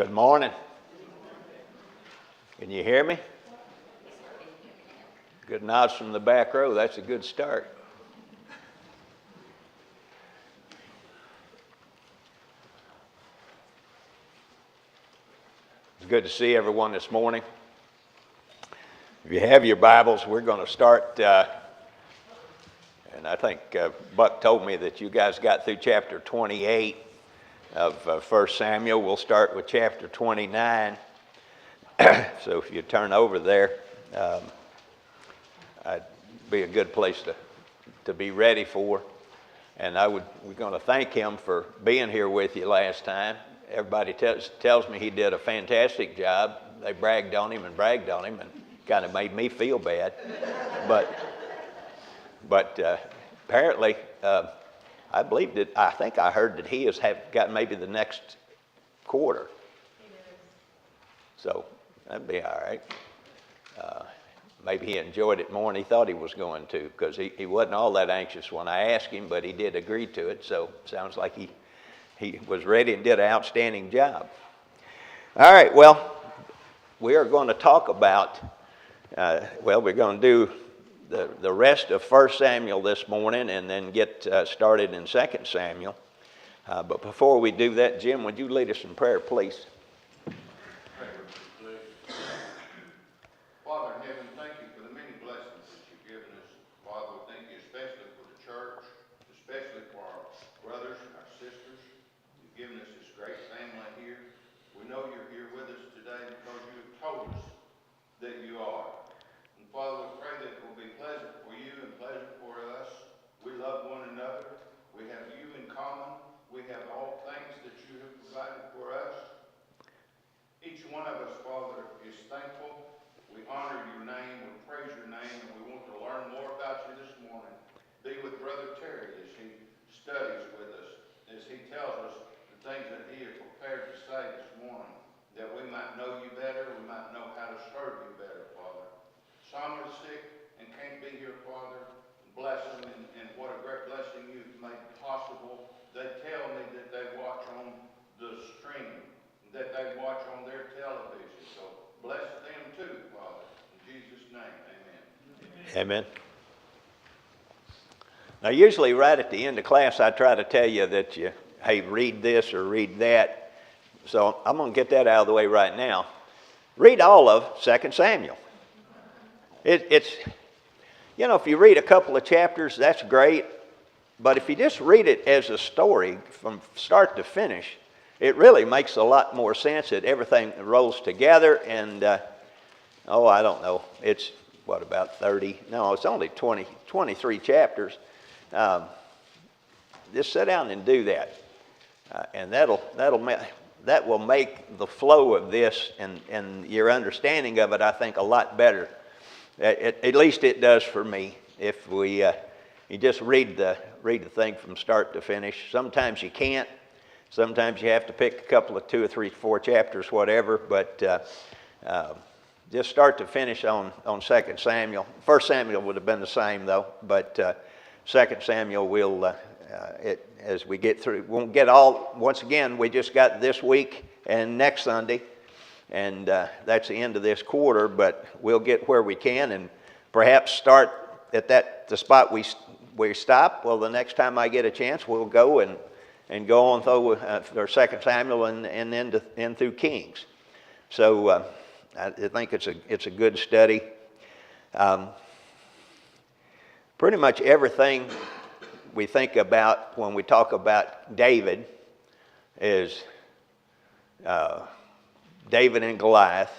Good morning. Can you hear me? Good nods from the back row. That's a good start. It's good to see everyone this morning. If you have your Bibles, we're going to start, and I think Buck told me that you guys got through chapter 28 of 1 Samuel. We'll start with chapter 29. So if you turn over there, it'd be a good place to be ready for. And we're going to thank him for being here with you last time. Everybody tells me he did a fantastic job. They bragged on him and kind of made me feel bad. But apparently, I think I heard that he has got maybe the next quarter. So that'd be all right. Maybe he enjoyed it more than he thought he was going to, because he wasn't all that anxious when I asked him, but he did agree to it. So sounds like he was ready and did an outstanding job. All right, well, we are going to talk about, we're going to do the rest of 1 Samuel this morning and then get started in 2 Samuel. But before we do that, Jim, would you lead us in prayer, please? Father in heaven, thank you for the many blessings that you've given us. Father, we thank you especially for the church, especially for our brothers and our sisters. You've given us this great family here. We know you're here with us today because you have told us that you are. And Father, we pray that it will be pleasant for you and pleasant for us. We love one another. We have you in common. We have all things that you have provided for us. Each one of us, Father, is thankful. We honor your name, we praise your name, and we want to learn more about you this morning. Be with Brother Terry as he studies with us, as he tells us the things that he is prepared to say this morning, that we might know you better, we might know how to serve you better, Father. Some are sick and can't be here, Father. Bless them, and what a great blessing you've made possible. They tell me that they watch on the stream, that they watch on their television. So bless them too, Father. In Jesus' name, amen. Amen. Now, usually right at the end of class, I try to tell you that hey, read this or read that. So I'm going to get that out of the way right now. Read all of 2 Samuel. It's, if you read a couple of chapters, that's great. But if you just read it as a story from start to finish, it really makes a lot more sense that everything rolls together. And, I don't know, it's, about 30? No, it's only 23 chapters. Just sit down and do that. And that will make the flow of this and your understanding of it, I think, a lot better. At least it does for me. If you just read the thing from start to finish. Sometimes you can't. Sometimes you have to pick a couple of 2 or 3, 4 chapters, whatever. But just start to finish on 2 Samuel. 1 Samuel would have been the same though. But 2 Samuel will, as we get through, won't get all. Once again, we just got this week and next Sunday. And that's the end of this quarter, but we'll get where we can and perhaps start at the spot we stop. Well, the next time I get a chance, we'll go and go on through 2 Samuel and then through Kings. So I think it's a good study. Pretty much everything we think about when we talk about David is David and Goliath.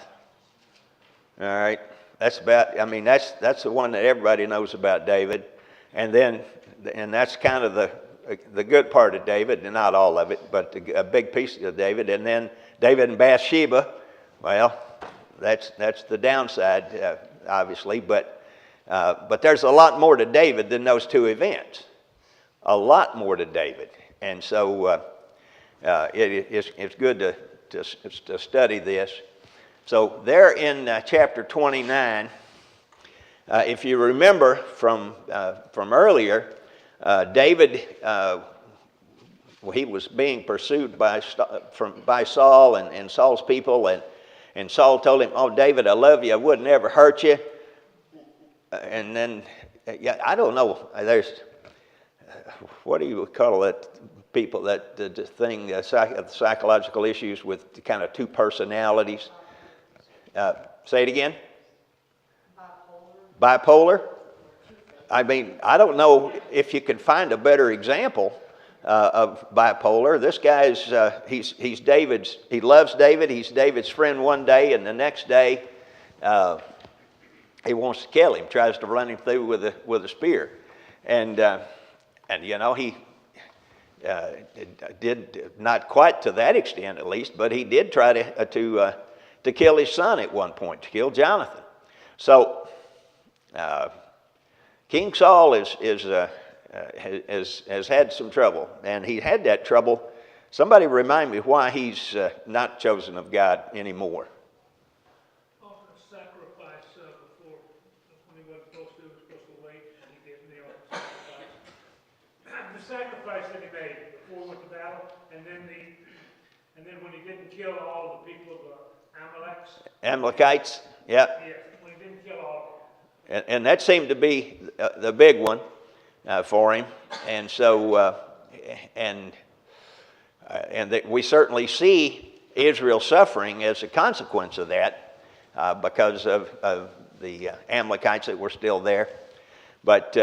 All right, that's the one that everybody knows about David, and that's kind of the good part of David, and not all of it, but a big piece of David. And then David and Bathsheba, well, that's the downside, obviously. But there's a lot more to David than those two events. A lot more to David, and so it's good to study this. So there in chapter 29, if you remember from earlier, David he was being pursued by Saul and Saul's people, and Saul told him, "Oh, David, I love you. I would never hurt you." And then, yeah, I don't know. There's, what do you call it? People that the thing, psychological issues with kind of two personalities. Say it again. Bipolar. I mean, I don't know if you could find a better example of bipolar. This guy's he's David's. He loves David. He's David's friend one day, and the next day he wants to kill him. Tries to run him through with a spear, and you know, he did not quite to that extent, at least, but he did try to kill his son at one point, to kill Jonathan. So King Saul has had some trouble, and he had that trouble. Somebody remind me why he's not chosen of God anymore. Offered a sacrifice before, when he wasn't supposed to, he was supposed to wait, and he didn't. They offered sacrifice. The sacrifice that he made before he went to battle, and then when he didn't kill all the people of Amalekites, yeah. Yeah, when he didn't kill all of them. And that seemed to be the big one for him, and so that we certainly see Israel suffering as a consequence of that, because of the Amalekites that were still there. But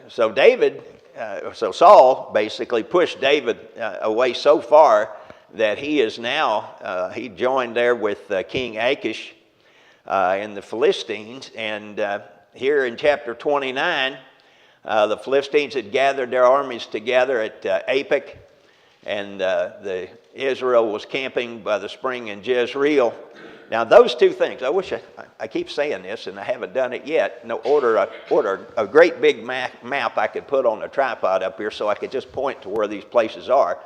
so Saul basically pushed David away so far that he is now he joined there with King Achish and the Philistines, and here in chapter 29, the Philistines had gathered their armies together at Aphek, and Israel was camping by the spring in Jezreel. Now those two things, I wish I keep saying this and I haven't done it yet. No, order a great big map I could put on a tripod up here so I could just point to where these places are.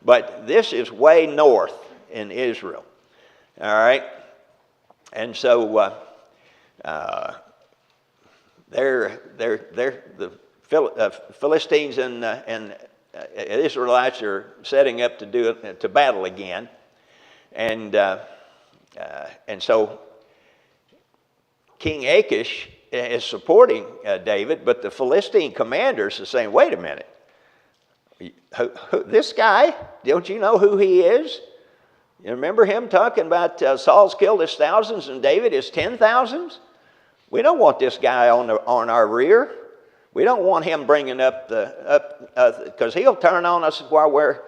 But this is way north in Israel, all right? And so the Philistines and Israelites are setting up to battle again, and so King Achish is supporting David, but the Philistine commanders are saying, "Wait a minute, this guy? Don't you know who he is? You remember him talking about Saul's killed his thousands and David his 10,000s? We don't want this guy on our rear. We don't want him bringing up because he'll turn on us while we're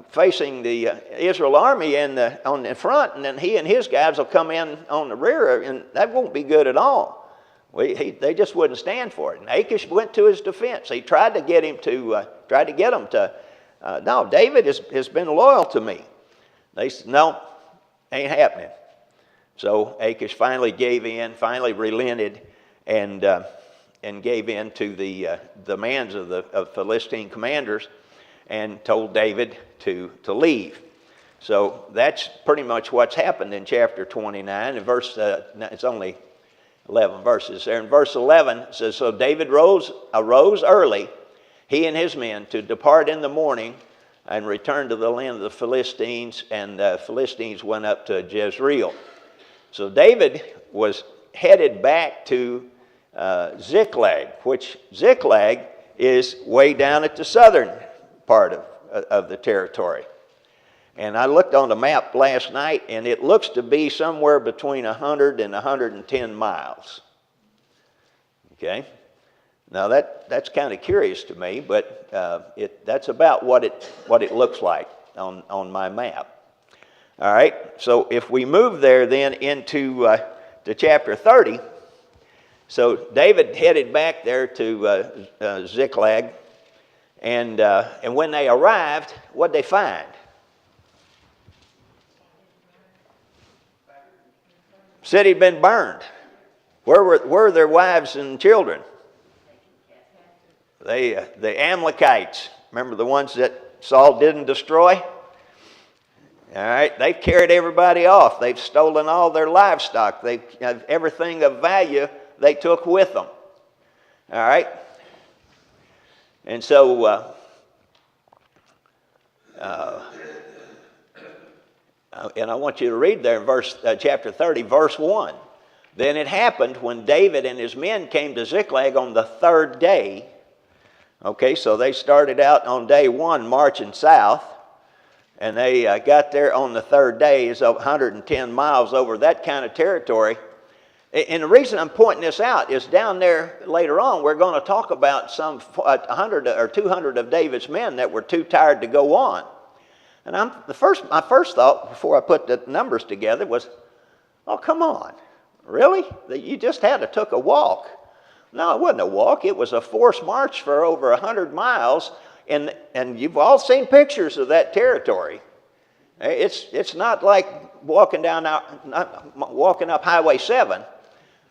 facing the Israel army on the front, and then he and his guys will come in on the rear, and that won't be good at all." They just wouldn't stand for it. And Achish went to his defense. He tried to get him to, no, David has been loyal to me. They said, "No, ain't happening." So Achish finally gave in, finally relented, and gave in to the demands of the Philistine commanders, and told David to leave. So that's pretty much what's happened in chapter 29. In it's only 11 verses there. In verse 11 it says, "So David arose early, he and his men, to depart in the morning and return to the land of the Philistines, and the Philistines went up to Jezreel." So David was headed back to Ziklag, which Ziklag is way down at the southern part of the territory. And I looked on the map last night, and it looks to be somewhere between 100 and 110 miles. Okay? Now that's kind of curious to me, but that's about what it looks like on my map. All right, so if we move there then into to chapter 30, so David headed back there to Ziklag, and when they arrived, what'd they find? City had been burned. Where were their wives and children? The Amalekites. Remember the ones that Saul didn't destroy? All right, they've carried everybody off. They've stolen all their livestock. They have everything of value they took with them. All right, and so And I want you to read there in chapter 30, verse 1. Then it happened when David and his men came to Ziklag on the third day. Okay, so they started out on day one marching south, and they got there on the third day. It's 110 miles over that kind of territory. And the reason I'm pointing this out is down there later on, we're going to talk about some 100 or 200 of David's men that were too tired to go on. And my first thought before I put the numbers together was, oh, come on. Really? You just took a walk. No, it wasn't a walk. It was a forced march for over 100 miles. And you've all seen pictures of that territory. It's not like walking up Highway 7.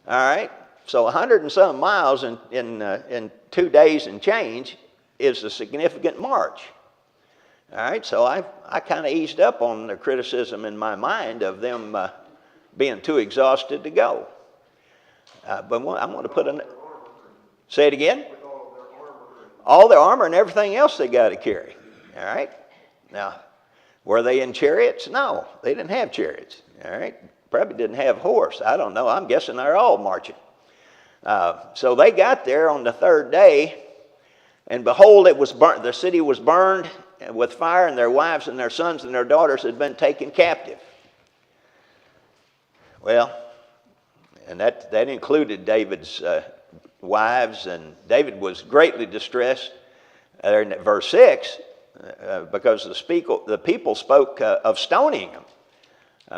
All right? So 100 and some miles in 2 days and change is a significant march. All right, so I kind of eased up on the criticism in my mind of them being too exhausted to go. But I'm going to put say it again? All their armor and everything else they got to carry. All right? Now, were they in chariots? No, they didn't have chariots. All right? Probably didn't have horse. I don't know. I'm guessing they're all marching. So they got there on the third day, and behold, it was burnt. The city was burned with fire, and their wives and their sons and their daughters had been taken captive. Well, and that included David's wives, and David was greatly distressed. In verse 6, because the people spoke of stoning him.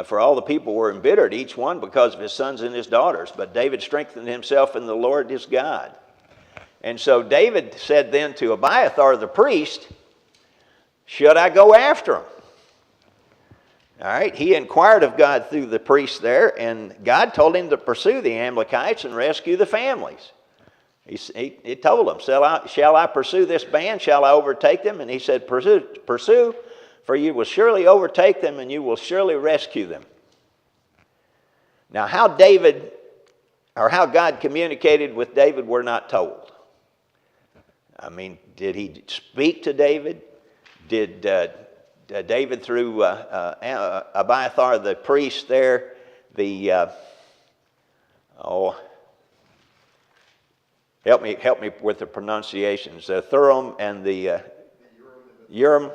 For all the people were embittered, each one because of his sons and his daughters. But David strengthened himself in the Lord his God. And so David said then to Abiathar the priest, should I go after him? All right, he inquired of God through the priest there, and God told him to pursue the Amalekites and rescue the families. He told him, shall I pursue this band? Shall I overtake them? And he said, pursue, for you will surely overtake them, and you will surely rescue them. Now, how God communicated with David, we're not told. I mean, did he speak to David? Did David, through Abiathar the priest there, help me with the pronunciations, the Thuram and the Urim.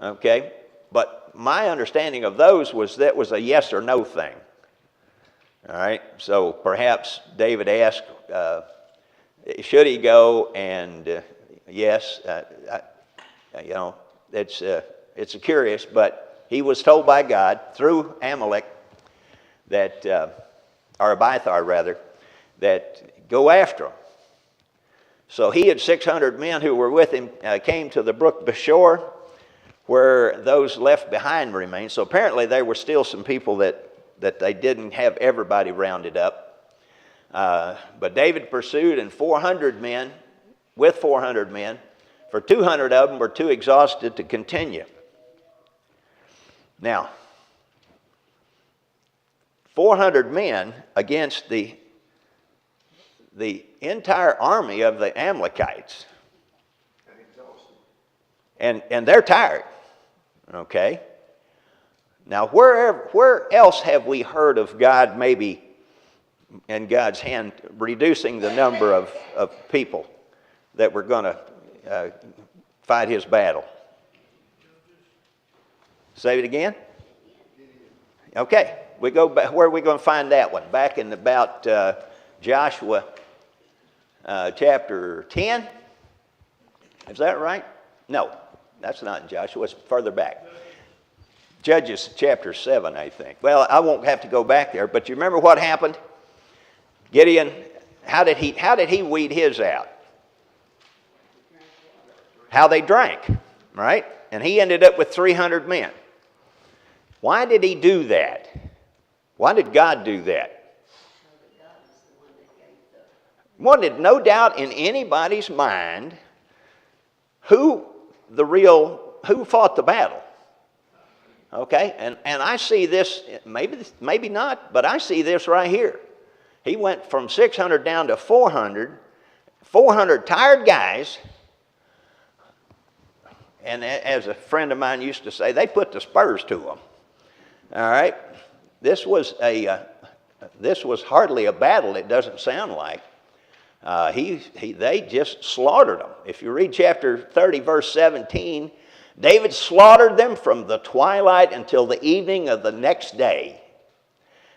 Okay, but my understanding of those was that was a yes or no thing. All right, so perhaps David asked, should he go? And yes, it's curious, but he was told by God through Amalek that, or Abiathar rather, that go after him. So he and 600 men who were with him came to the brook Beshor, where those left behind remained. So apparently there were still some people that they didn't have everybody rounded up. But David pursued, and 400 men, for 200 of them were too exhausted to continue. Now, 400 men against the entire army of the Amalekites. And they're tired. Okay? Now, where else have we heard of God maybe in God's hand reducing the number of people that were going to fight his battle? Say it again? Okay. We go back. Where are we going to find that one? Back in about Joshua chapter 10? Is that right? No, that's not in Joshua. It's further back. Judges chapter 7, I think. Well, I won't have to go back there, but you remember what happened? Gideon, how did he weed his out? How they drank, right? And he ended up with 300 men. Why did he do that? Why did God do that? Wanted no doubt in anybody's mind who fought the battle. Okay, and I see this, maybe not, but I see this right here. He went from 600 down to 400 tired guys, and as a friend of mine used to say, they put the spurs to them. All right? This was hardly a battle, it doesn't sound like. They just slaughtered them. If you read chapter 30, verse 17, David slaughtered them from the twilight until the evening of the next day.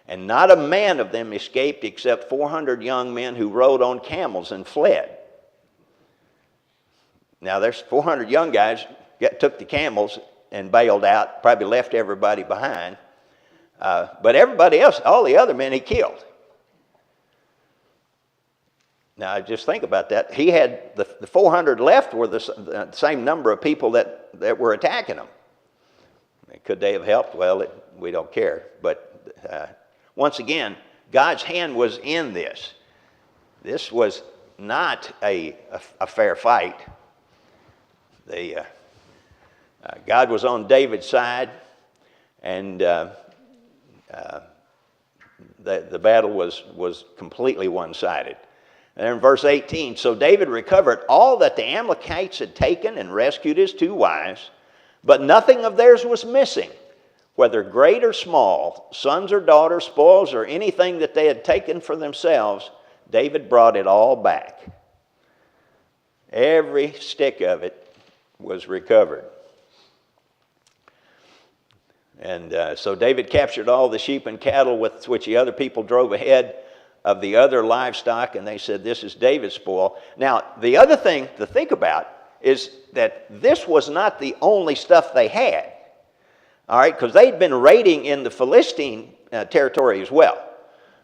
And not a man of them escaped except 400 young men who rode on camels and fled. Now, there's 400 young guys took the camels and bailed out, probably left everybody behind. But everybody else, all the other men, he killed. Now, just think about that. He had the 400 left were the same number of people that were attacking him. Could they have helped? Well, we don't care. But once again, God's hand was in this. This was not a fair fight. God was on David's side, and the battle was completely one-sided. And in verse 18, so David recovered all that the Amalekites had taken and rescued his 2 wives, but nothing of theirs was missing, whether great or small, sons or daughters, spoils, or anything that they had taken for themselves. David brought it all back. Every stick of it was recovered. And so David captured all the sheep and cattle with which the other people drove ahead of the other livestock, and they said, this is David's spoil. Now, the other thing to think about is that this was not the only stuff they had, all right, because they'd been raiding in the Philistine territory as well.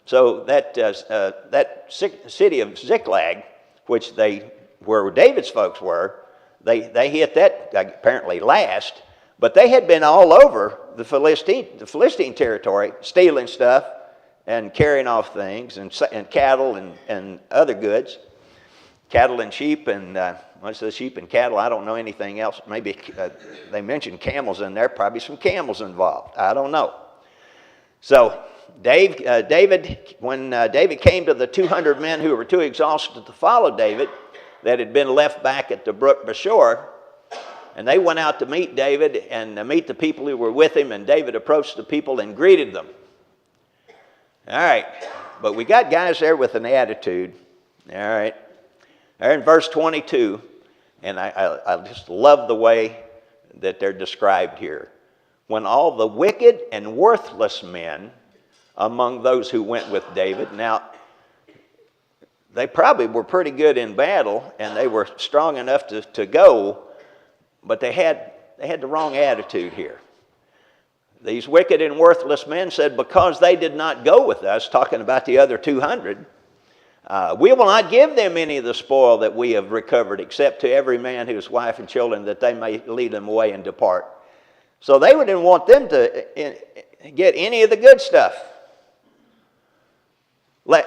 So that city of Ziklag, where David's folks were, they hit that apparently last, but they had been all over the Philistine territory, stealing stuff and carrying off things, and cattle and other goods, cattle and sheep, and most of the sheep and cattle, I don't know anything else. Maybe they mentioned camels in there, probably some camels involved. I don't know. So when David came to the 200 men who were too exhausted to follow David, that had been left back at the brook Bashor, and they went out to meet David and meet the people who were with him, and David approached the people and greeted them. All right, but we got guys there with an attitude. All right, they're in verse 22, and I just love the way that they're described here. When all the wicked and worthless men among those who went with David, now they probably were pretty good in battle, and they were strong enough to go, but they had the wrong attitude here. These wicked and worthless men said, because they did not go with us, talking about the other 200, we will not give them any of the spoil that we have recovered, except to every man his wife and children, that they may lead them away and depart. So they didn't want them to get any of the good stuff.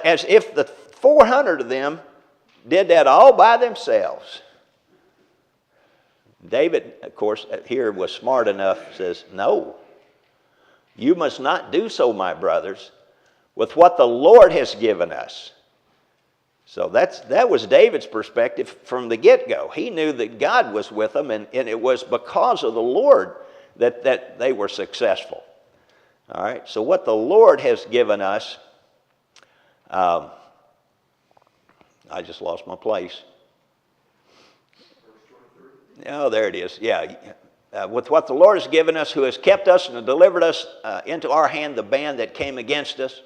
As if the 400 of them did that all by themselves. David, of course, here was smart enough, says, no. You must not do so, my brothers, with what the Lord has given us. So that was David's perspective from the get-go. He knew that God was with them, and it was because of the Lord that they were successful. All right, so what the Lord has given us, I just lost my place. Oh, there it is. Yeah. With what the Lord has given us, who has kept us and delivered us into our hand the band that came against us.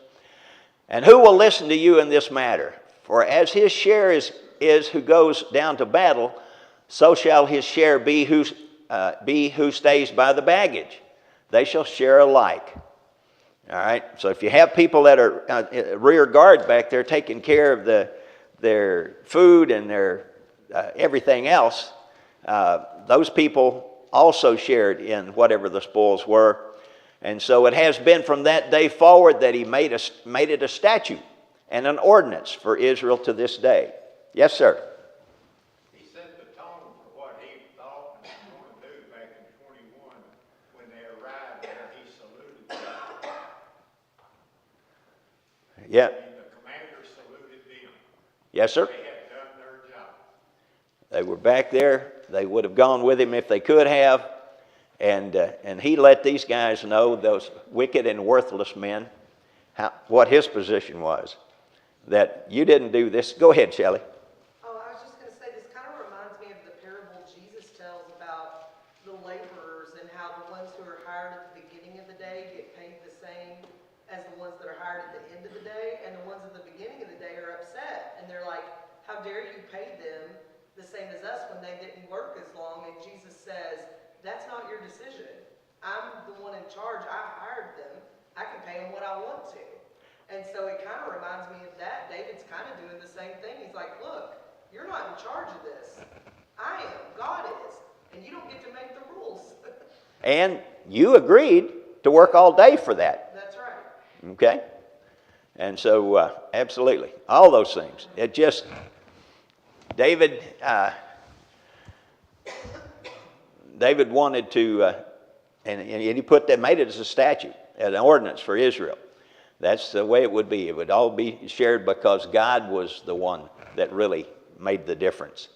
And who will listen to you in this matter? For as his share is who goes down to battle, so shall his share be who stays by the baggage. They shall share alike. All right. So if you have people that are rear guard back there taking care of their food and their everything else, those people also shared in whatever the spoils were. And so it has been from that day forward that he made it a statute and an ordinance for Israel to this day. Yes, sir. He set the tone for what he thought he was going to do back in 21. When they arrived there, he saluted them. Yeah. And the commander saluted them. Yes, sir. They had done their job. They were back there. They would have gone with him if they could have. And he let these guys know, those wicked and worthless men, what his position was. That you didn't do this. Go ahead, Shelley. Oh, I was just going to say, this kind of reminds me of the parable Jesus tells about the laborers and how the ones who are hired at the beginning of the day get paid the same as the ones that are hired at the end of the day, and the ones at the beginning of the day are upset, and they're like, how dare you pay them the same as us when they didn't work as long? And Jesus says, that's not your decision. I'm the one in charge. I hired them. I can pay them what I want to. And so it kind of reminds me of that. David's kind of doing the same thing. He's like, look, you're not in charge of this. I am. God is. And you don't get to make the rules. And you agreed to work all day for that. That's right. Okay? And so, absolutely. All those things. It just, David wanted to, and he made it as a statute, an ordinance for Israel. That's the way it would be. It would all be shared because God was the one that really made the difference.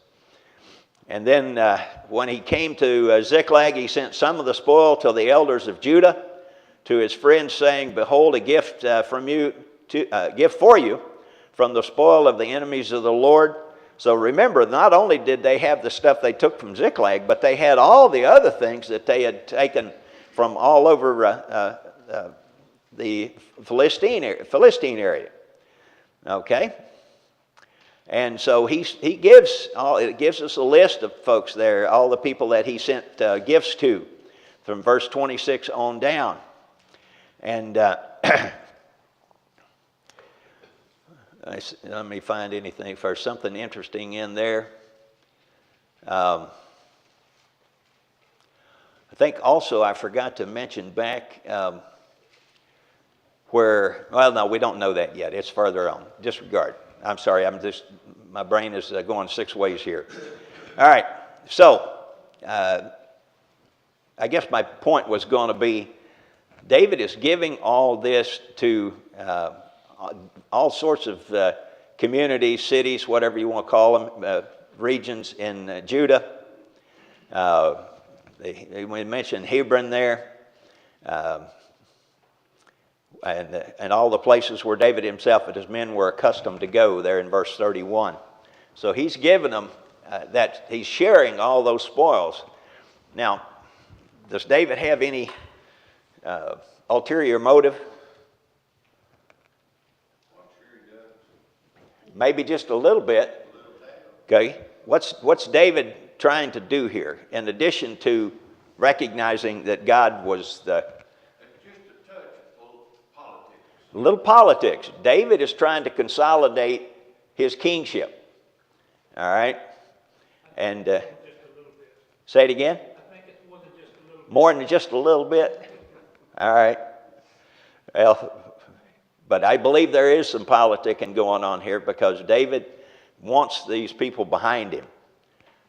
And then when he came to Ziklag, he sent some of the spoil to the elders of Judah, to his friends, saying, behold, a gift gift for you from the spoil of the enemies of the Lord. So remember, not only did they have the stuff they took from Ziklag, but they had all the other things that they had taken from all over the Philistine area. Okay? And so it gives us a list of folks there, all the people that he sent gifts to, from verse 26 on down. And let me find anything first, something interesting in there. I think also I forgot to mention back well, no, we don't know that yet. It's further on. Disregard. I'm sorry, my brain is going 6 ways here. All right, so I guess my point was going to be, David is giving all this to all sorts of communities, cities, whatever you want to call them, regions in Judah. We mentioned Hebron there. And all the places where David himself and his men were accustomed to go there in verse 31. So he's given them that he's sharing all those spoils. Now, does David have any ulterior motive? Maybe just a little bit. Okay. What's David trying to do here in addition to recognizing that God was the little politics? David is trying to consolidate his kingship. All right? And say it again? I think it's more than just a little bit. More than just a little bit? All right. Well, but I believe there is some politicking going on here because David wants these people behind him.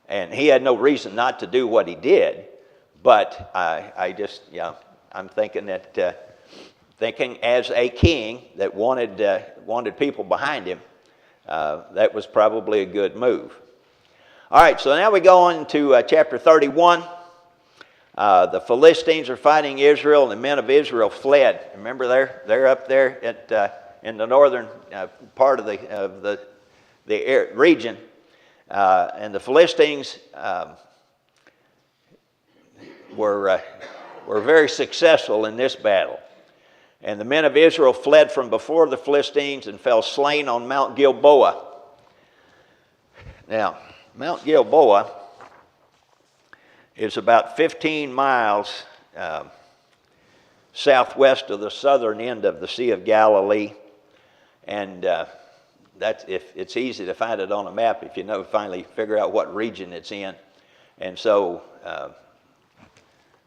And he had no reason not to do what he did. But I'm thinking that... thinking as a king that wanted people behind him, that was probably a good move. All right, so now we go on to chapter 31. The Philistines are fighting Israel, and the men of Israel fled. Remember, they're up there in the northern part of the region, and the Philistines were very successful in this battle. And the men of Israel fled from before the Philistines and fell slain on Mount Gilboa. Now, Mount Gilboa is about 15 miles southwest of the southern end of the Sea of Galilee. And it's easy to find it on a map if you finally figure out what region it's in. And so...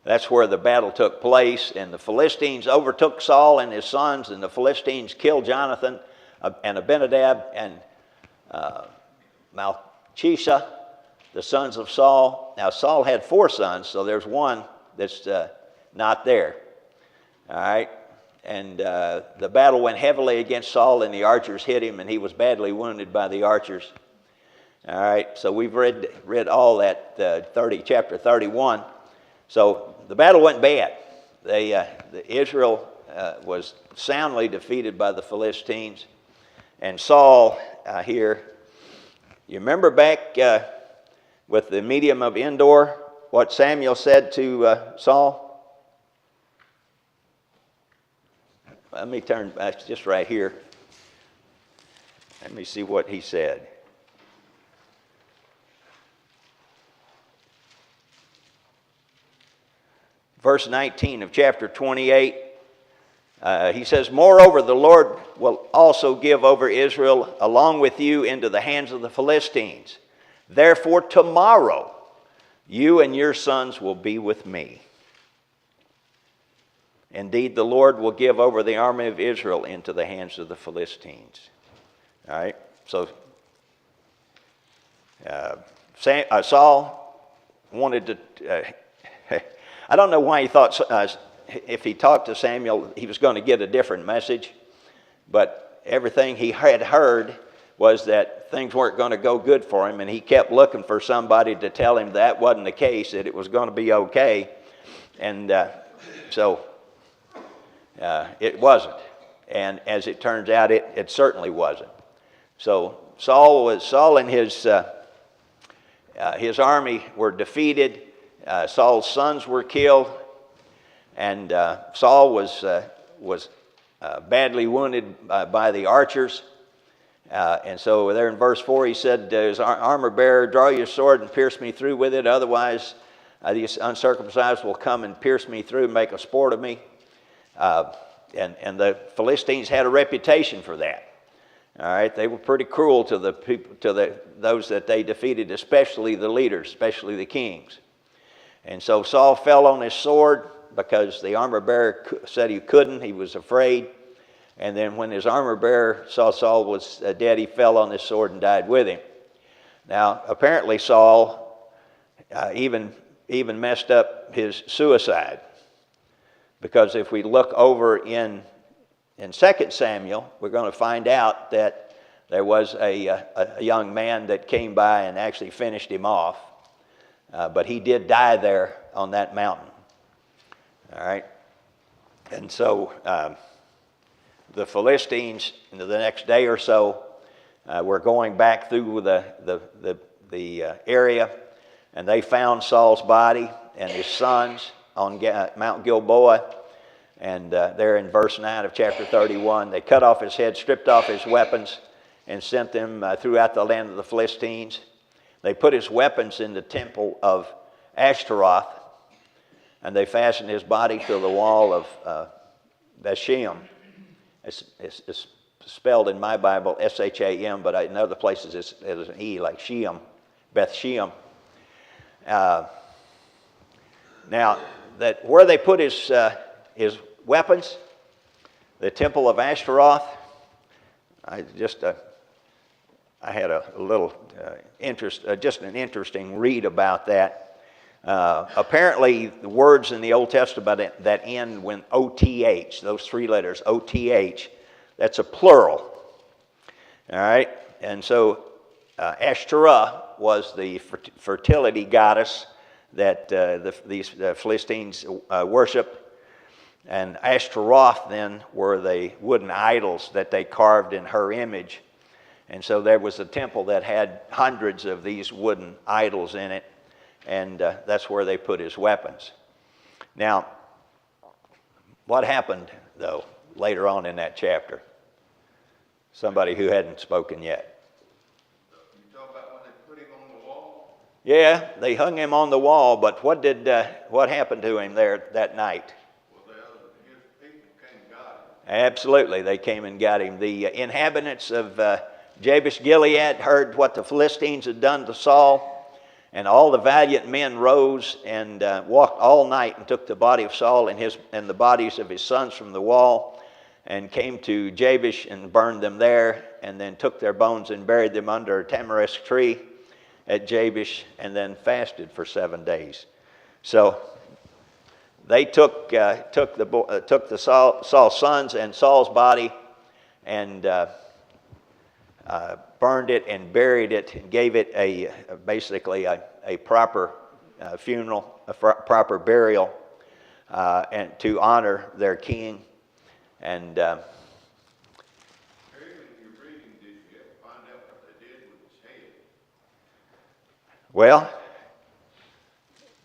that's where the battle took place, and the Philistines overtook Saul and his sons, and the Philistines killed Jonathan and Abinadab and Malchishua, the sons of Saul. Now, Saul had 4 sons, so there's one that's not there. All right? And the battle went heavily against Saul, and the archers hit him, and he was badly wounded by the archers. All right, so we've read all that chapter 31. So the battle went bad. Israel was soundly defeated by the Philistines. And Saul here, you remember back with the medium of Endor, what Samuel said to Saul? Let me turn back just right here. Let me see what he said. Verse 19 of chapter 28, he says, "Moreover, the Lord will also give over Israel along with you into the hands of the Philistines. Therefore tomorrow you and your sons will be with me. Indeed, the Lord will give over the army of Israel into the hands of the Philistines." All right, so Saul wanted to... I don't know why he thought if he talked to Samuel, he was going to get a different message. But everything he had heard was that things weren't going to go good for him, and he kept looking for somebody to tell him that wasn't the case, that it was going to be okay. And so it wasn't. And as it turns out, it certainly wasn't. So Saul and his army were defeated. Saul's sons were killed, and Saul was badly wounded by the archers. And so there in verse 4 he said to his armor bearer, "Draw your sword and pierce me through with it, otherwise these uncircumcised will come and pierce me through and make a sport of me." And the Philistines had a reputation for that. All right, they were pretty cruel to the people, those that they defeated, especially the leaders, especially the kings. And so Saul fell on his sword because the armor bearer said he couldn't. He was afraid. And then when his armor bearer saw Saul was dead, he fell on his sword and died with him. Now, apparently Saul even messed up his suicide. Because if we look over in 2 Samuel, we're going to find out that there was a young man that came by and actually finished him off. But he did die there on that mountain. All right. And so the Philistines, the next day or so, were going back through the area, and they found Saul's body and his sons on Mount Gilboa. And there in verse 9 of chapter 31, they cut off his head, stripped off his weapons, and sent them throughout the land of the Philistines. They put his weapons in the temple of Ashtaroth, and they fastened his body to the wall of Bethshem. It's spelled in my Bible S-H-A-M, but in other places it's an E, like Shem, Bethshem. Now, that where they put his weapons, the temple of Ashtaroth, I had a little interest, just an interesting read about that. Apparently, the words in the Old Testament that end with O-T-H, those three letters, O-T-H, that's a plural. All right? And so Ashtoreth was the fertility goddess that these Philistines worshiped. And Ashtaroth then were the wooden idols that they carved in her image. And so there was a temple that had hundreds of these wooden idols in it, and that's where they put his weapons. Now, what happened, though, later on in that chapter? Somebody who hadn't spoken yet. You talk about when they put him on the wall? Yeah, they hung him on the wall, but what happened to him there that night? Well, his people came and got him. Absolutely, they came and got him. The inhabitants of Jabesh Gilead heard what the Philistines had done to Saul, and all the valiant men rose and walked all night and took the body of Saul and the bodies of his sons from the wall, and came to Jabesh and burned them there, and then took their bones and buried them under a tamarisk tree at Jabesh, and then fasted for 7 days. So they took Saul's sons and Saul's body and burned it and buried it and gave it basically a proper funeral, a proper burial, and to honor their king. And Harry, when you were reading, did you ever find out what they did with his head? well,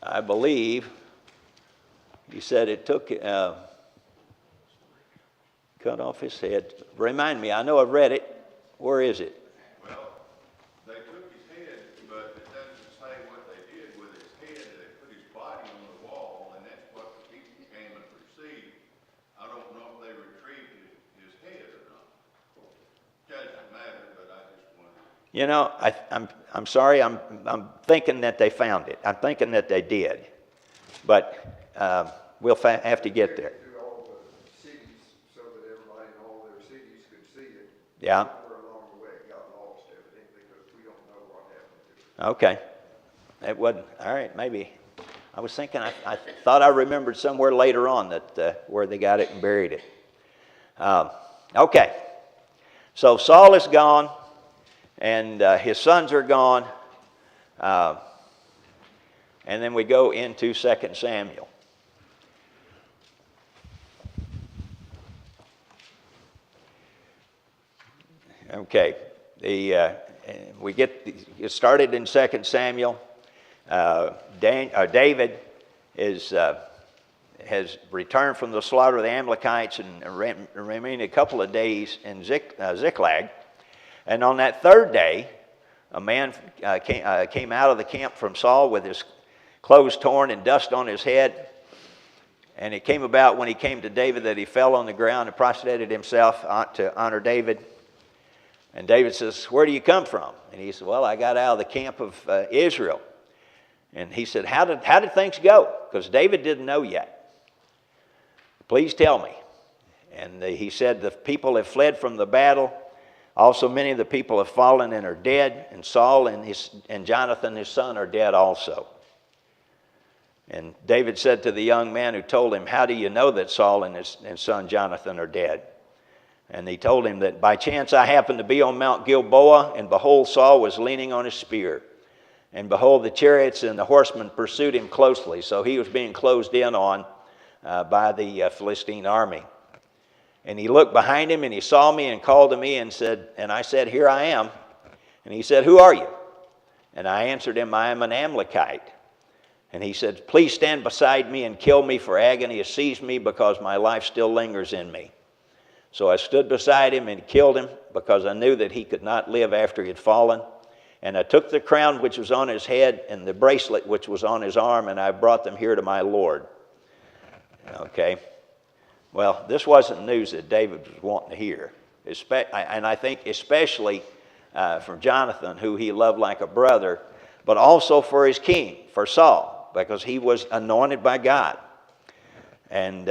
I believe he said it took cut off his head. Remind me, I know I've read it. Where is it? Well, they took his head, but it doesn't say what they did with his head. They put his body on the wall, and that's what the people came and received. I don't know if they retrieved his head or not. Doesn't matter, but I just wondered. You know, I'm sorry. I'm thinking that they found it. I'm thinking that they did, but we'll have to get there. Through all the cities so that everybody in all their cities could see it. Yeah. Somewhere along the way it got lost evidently because we don't know what happened to it. Okay. It wasn't, all right, maybe. I was thinking, I thought I remembered somewhere later on that where they got it and buried it. Okay. So Saul is gone, and his sons are gone. And then we go into 2 Samuel. Okay. We get started in 2 Samuel. David has returned from the slaughter of the Amalekites and remained a couple of days in Ziklag. And on that third day, a man came out of the camp from Saul with his clothes torn and dust on his head. And it came about when he came to David that he fell on the ground and prostrated himself to honor David. And David says, "Where do you come from?" And he said, "Well, I got out of the camp of Israel." And he said, how did things go? Because David didn't know yet. "Please tell me." And he said, "The people have fled from the battle. Also, many of the people have fallen and are dead. And Saul and Jonathan, his son, are dead also." And David said to the young man who told him, "How do you know that Saul and his son Jonathan are dead?" And he told him that, "By chance I happened to be on Mount Gilboa, and behold, Saul was leaning on his spear. And behold, the chariots and the horsemen pursued him closely." So he was being closed in on by the Philistine army. "And he looked behind him, and he saw me and called to me and said, and I said, 'Here I am.' And he said, 'Who are you?' And I answered him, 'I am an Amalekite.' And he said, 'Please stand beside me and kill me, for agony has seized me because my life still lingers in me.' So I stood beside him and killed him because I knew that he could not live after he had fallen. And I took the crown which was on his head and the bracelet which was on his arm, and I brought them here to my Lord." Okay. Well, this wasn't news that David was wanting to hear. And I think especially from Jonathan, who he loved like a brother, but also for his king, for Saul, because he was anointed by God. And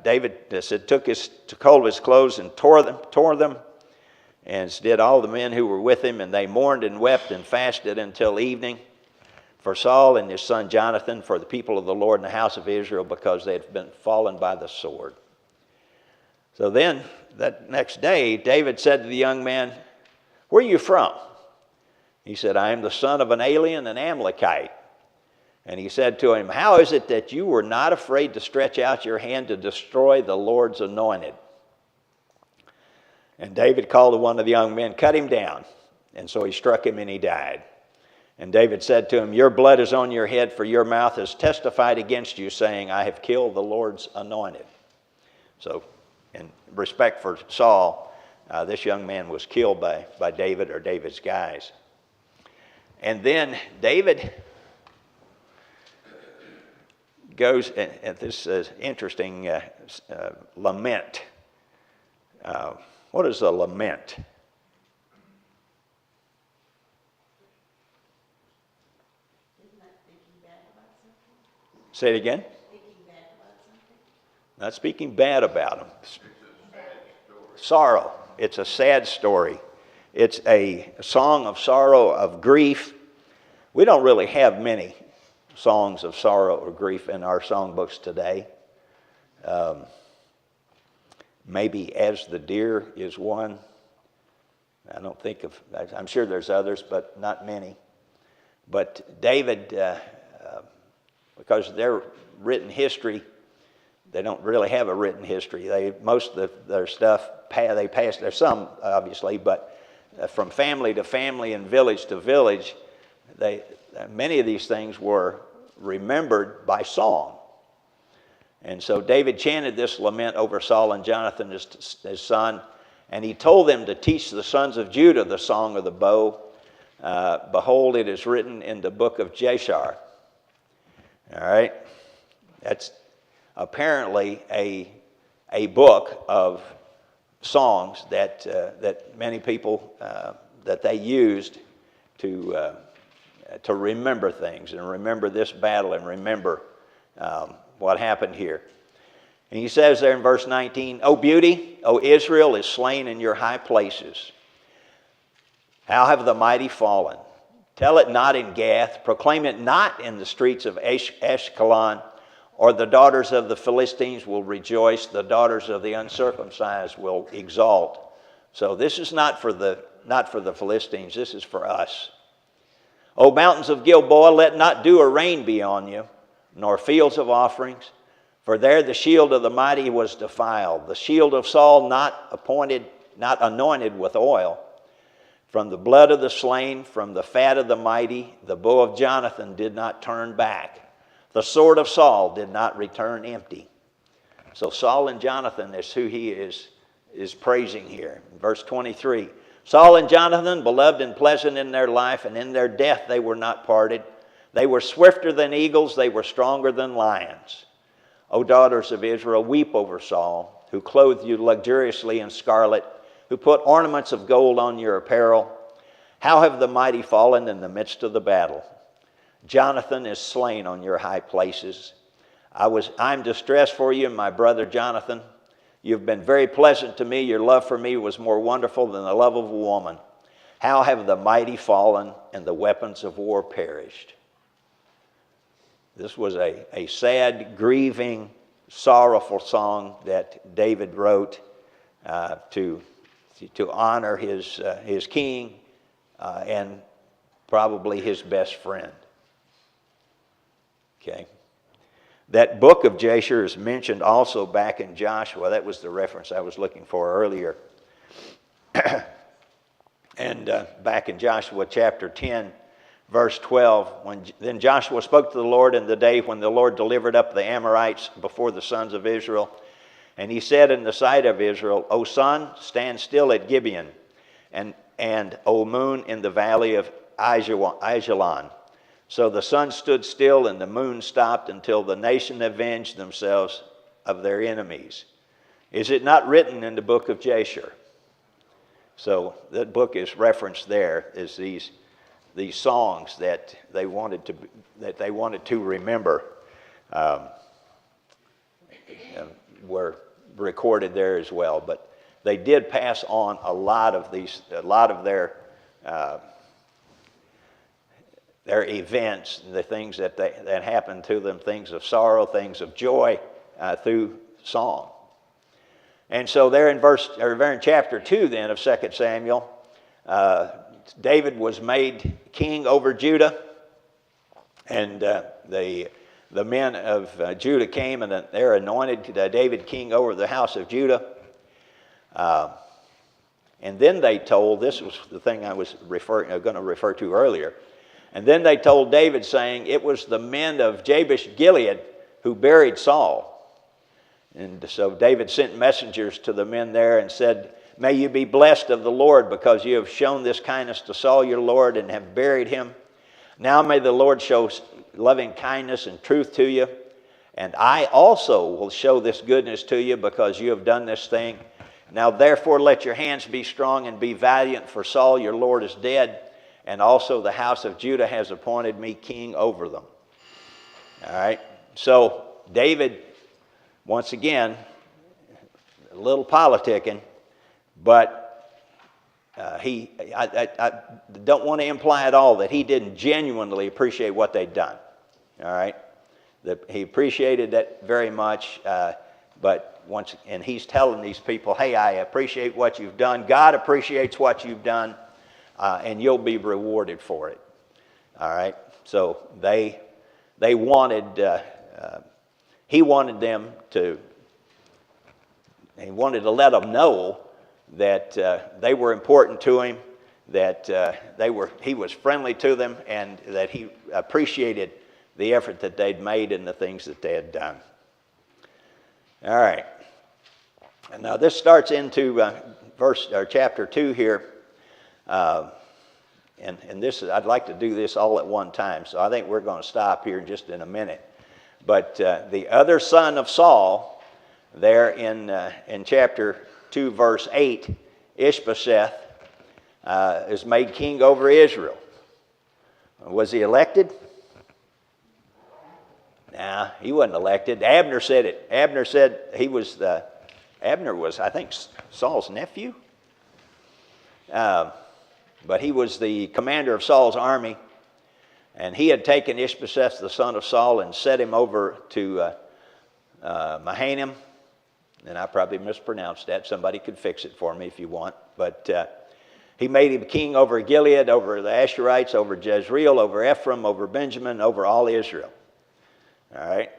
David said, took hold of his clothes and tore them, and did all the men who were with him, and they mourned and wept and fasted until evening for Saul and his son Jonathan, for the people of the Lord and the house of Israel, because they had been fallen by the sword. So then, that next day, David said to the young man, "Where are you from?" He said, "I am the son of an alien, an Amalekite." And he said to him, "How is it that you were not afraid to stretch out your hand to destroy the Lord's anointed?" And David called to one of the young men, "Cut him down." And so he struck him and he died. And David said to him, "Your blood is on your head, for your mouth has testified against you, saying, 'I have killed the Lord's anointed.'" So in respect for Saul, this young man was killed by David or David's guys. And then David goes, and this is interesting, lament. What is a lament? Isn't that thinking bad about something? Say it again. Thinking bad about something? Not speaking bad about him. Sorrow. It's a sad story. It's a song of sorrow, of grief. We don't really have many songs of sorrow or grief in our songbooks today. Maybe "As the Deer" is one. I don't think of, I'm sure there's others, but not many. But David, because their written history, they don't really have a written history. Most of their stuff, they passed, there's some obviously, but from family to family and village to village, many of these things were remembered by song. And so David chanted this lament over Saul and Jonathan, his son, and he told them to teach the sons of Judah the song of the bow. Behold, it is written in the book of Jashar. All right? That's apparently a book of songs that many people, that they used to remember things and remember this battle and remember what happened here. And he says there in verse 19, O beauty, O Israel, is slain in your high places. How have the mighty fallen? Tell it not in Gath, proclaim it not in the streets of Ashkelon, or the daughters of the Philistines will rejoice, the daughters of the uncircumcised will exalt. So this is not for the Philistines, this is for us. O mountains of Gilboa, let not dew or rain be on you, nor fields of offerings, for there the shield of the mighty was defiled, the shield of Saul not anointed with oil. From the blood of the slain, from the fat of the mighty, the bow of Jonathan did not turn back. The sword of Saul did not return empty. So Saul and Jonathan is who he is praising here. Verse 23, Saul and Jonathan, beloved and pleasant in their life, and in their death they were not parted. They were swifter than eagles, they were stronger than lions. O daughters of Israel, weep over Saul, who clothed you luxuriously in scarlet, who put ornaments of gold on your apparel. How have the mighty fallen in the midst of the battle? Jonathan is slain on your high places. I'm distressed for you, my brother Jonathan. You've been very pleasant to me. Your love for me was more wonderful than the love of a woman. How have the mighty fallen and the weapons of war perished? This was a sad, grieving, sorrowful song that David wrote to honor his king and probably his best friend. Okay. That book of Jashar is mentioned also back in Joshua. That was the reference I was looking for earlier. And back in Joshua chapter 10, verse 12, then Joshua spoke to the Lord in the day when the Lord delivered up the Amorites before the sons of Israel. And he said in the sight of Israel, O sun, stand still at Gibeon, and O moon in the valley of Ajalon. So the sun stood still and the moon stopped until the nation avenged themselves of their enemies. Is it not written in the book of Jashar? So that book is referenced there as these songs that they wanted to remember were recorded there as well. But they did pass on a lot of their events, the things that happened to them, things of sorrow, things of joy, through song. And so there in chapter 2 then of 2 Samuel, David was made king over Judah, and the men of Judah came and they're anointed David king over the house of Judah. And then they told, this was the thing I was going to refer to earlier, and then they told David, saying, it was the men of Jabesh Gilead who buried Saul. And so David sent messengers to the men there and said, may you be blessed of the Lord, because you have shown this kindness to Saul your Lord and have buried him. Now may the Lord show loving kindness and truth to you. And I also will show this goodness to you, because you have done this thing. Now therefore let your hands be strong and be valiant, for Saul your Lord is dead, and also the house of Judah has appointed me king over them. All right. So David, once again, a little politicking, but I don't want to imply at all that he didn't genuinely appreciate what they'd done. All right. He appreciated that very much. But and he's telling these people, hey, I appreciate what you've done. God appreciates what you've done, and you'll be rewarded for it. All right? So they wanted, he wanted to let them know that they were important to him, that he was friendly to them, and that he appreciated the effort that they'd made and the things that they had done. All right. And now this starts into chapter 2 here. And this, I'd like to do this all at one time, so I think we're going to stop here just in a minute. But the other son of Saul, there in chapter 2, verse 8, Ishbosheth, is made king over Israel. Was he elected? Nah, he wasn't elected. Abner said it. Abner said Abner was, I think, Saul's nephew. But he was the commander of Saul's army, and he had taken Ishbosheth, the son of Saul, and set him over to Mahanaim. And I probably mispronounced that. Somebody could fix it for me if you want. But he made him king over Gilead, over the Asherites, over Jezreel, over Ephraim, over Benjamin, over all Israel. All right?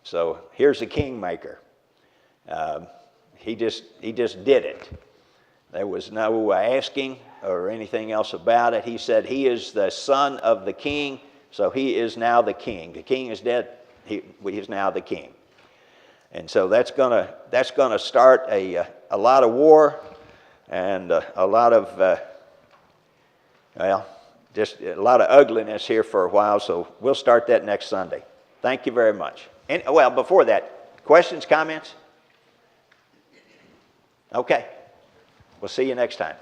So here's the kingmaker. He just did it. There was no asking or anything else about it. He said he is the son of the king, so he is now the king. The king is dead. He is now the king. And so that's gonna start a lot of war and a lot of just a lot of ugliness here for a while. So we'll start that next Sunday. Thank you very much. And well, before that, questions, comments? Okay. We'll see you next time.